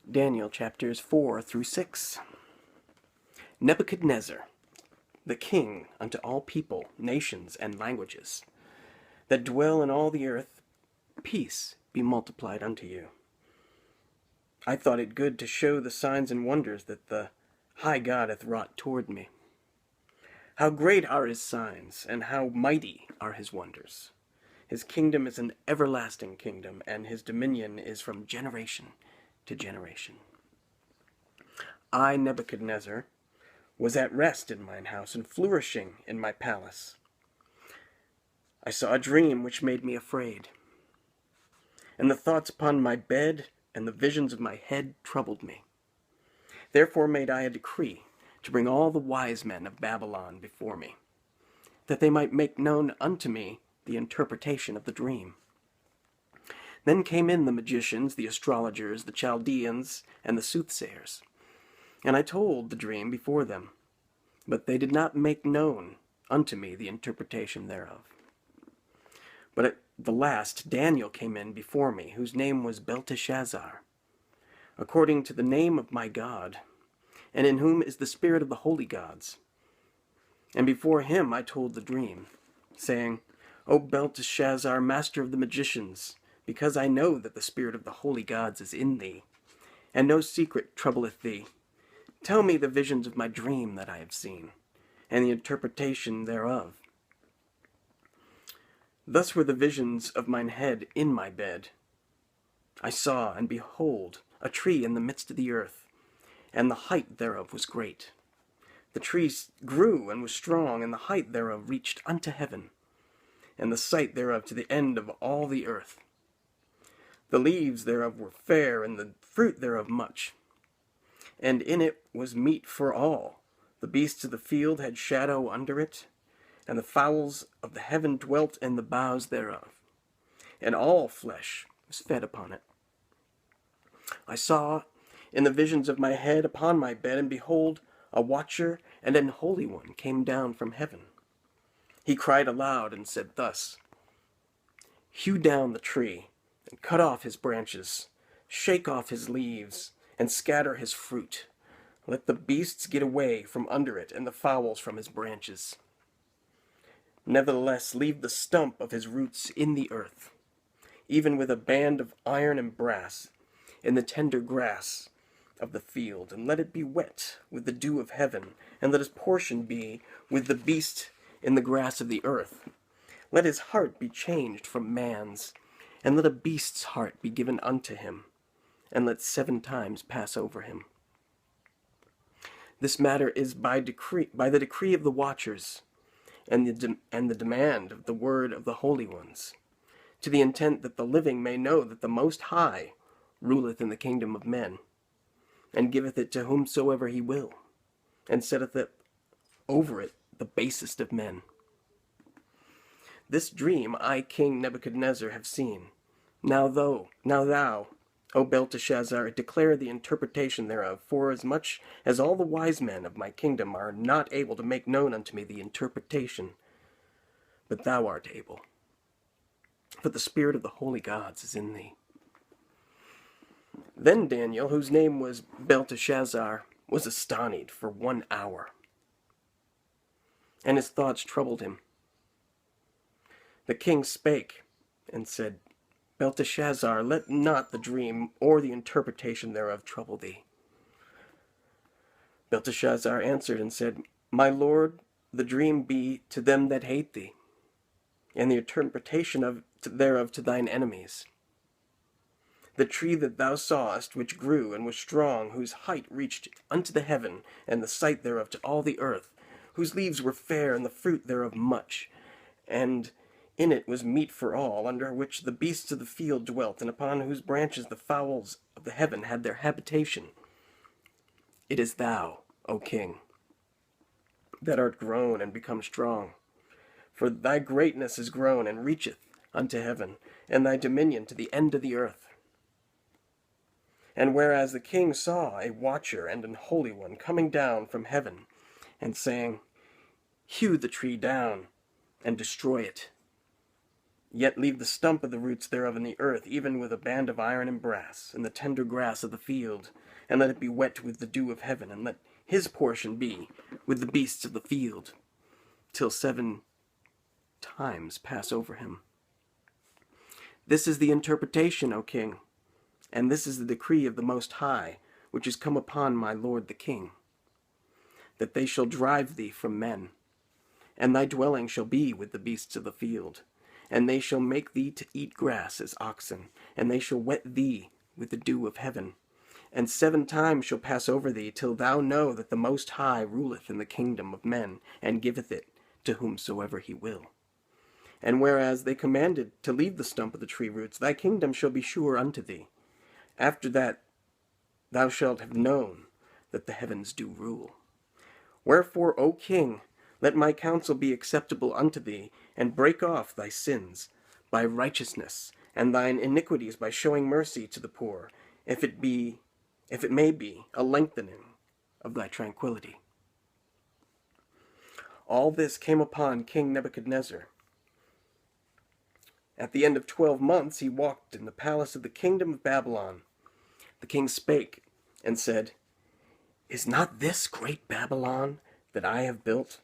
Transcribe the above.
Daniel chapters 4 through 6. Nebuchadnezzar, the king unto all people, nations, and languages, that dwell in all the earth, peace be multiplied unto you. I thought it good to show the signs and wonders that the high God hath wrought toward me. How great are his signs, and how mighty are his wonders. His kingdom is an everlasting kingdom, and his dominion is from generation to generation. I, Nebuchadnezzar, was at rest in mine house, and flourishing in my palace. I saw a dream which made me afraid, and the thoughts upon my bed and the visions of my head troubled me. Therefore made I a decree to bring all the wise men of Babylon before me, that they might make known unto me the interpretation of the dream. Then came in the magicians, the astrologers, the Chaldeans, and the soothsayers, and I told the dream before them, but they did not make known unto me the interpretation thereof. But at the last Daniel came in before me, whose name was Belteshazzar, according to the name of my God, and in whom is the spirit of the holy gods. And before him I told the dream, saying, O Belteshazzar, master of the magicians, because I know that the spirit of the holy gods is in thee, and no secret troubleth thee, tell me the visions of my dream that I have seen, and the interpretation thereof. Thus were the visions of mine head in my bed. I saw, and behold, a tree in the midst of the earth, and the height thereof was great. The tree grew and was strong, and the height thereof reached unto heaven, and the sight thereof to the end of all the earth. The leaves thereof were fair, and the fruit thereof much. And in it was meat for all. The beasts of the field had shadow under it, and the fowls of the heaven dwelt in the boughs thereof, and all flesh was fed upon it. I saw in the visions of my head upon my bed, and behold, a watcher and an holy one came down from heaven. He cried aloud and said thus, Hew down the tree, and cut off his branches, shake off his leaves, and scatter his fruit. Let the beasts get away from under it, and the fowls from his branches. Nevertheless, leave the stump of his roots in the earth, even with a band of iron and brass, in the tender grass of the field, and let it be wet with the dew of heaven, and let his portion be with the beast in the grass of the earth. Let his heart be changed from man's, and let a beast's heart be given unto him, and let 7 times pass over him. This matter is by the decree of the watchers, and the demand of the word of the holy ones, to the intent that the living may know that the Most High ruleth in the kingdom of men, and giveth it to whomsoever he will, and setteth it over it the basest of men. This dream I, King Nebuchadnezzar, have seen. Now thou, O Belteshazzar, declare the interpretation thereof, for as much as all the wise men of my kingdom are not able to make known unto me the interpretation, but thou art able, for the spirit of the holy gods is in thee. Then Daniel, whose name was Belteshazzar, was astonied for 1 hour, and his thoughts troubled him. The king spake and said, Belteshazzar, let not the dream or the interpretation thereof trouble thee. Belteshazzar answered and said, My lord, the dream be to them that hate thee, and the interpretation thereof to thine enemies. The tree that thou sawest, which grew and was strong, whose height reached unto the heaven, and the sight thereof to all the earth, whose leaves were fair, and the fruit thereof much, and in it was meat for all, under which the beasts of the field dwelt, and upon whose branches the fowls of the heaven had their habitation. It is thou, O king, that art grown and become strong. For thy greatness is grown and reacheth unto heaven, and thy dominion to the end of the earth. And whereas the king saw a watcher and an holy one coming down from heaven, and saying, Hew the tree down, and destroy it, Yet leave the stump of the roots thereof in the earth, even with a band of iron and brass, and the tender grass of the field, and let it be wet with the dew of heaven, and let his portion be with the beasts of the field, till 7 times pass over him. This is the interpretation, O king, and this is the decree of the Most High, which is come upon my lord the king, that they shall drive thee from men, and thy dwelling shall be with the beasts of the field, and they shall make thee to eat grass as oxen, and they shall wet thee with the dew of heaven. And 7 times shall pass over thee, till thou know that the Most High ruleth in the kingdom of men, and giveth it to whomsoever he will. And whereas they commanded to leave the stump of the tree roots, thy kingdom shall be sure unto thee. After that thou shalt have known that the heavens do rule. Wherefore, O king, let my counsel be acceptable unto thee, and break off thy sins by righteousness, and thine iniquities by showing mercy to the poor, if it may be a lengthening of thy tranquility. All this came upon King Nebuchadnezzar. At the end of 12 months he walked in the palace of the kingdom of Babylon. The king spake, and said, Is not this great Babylon that I have built?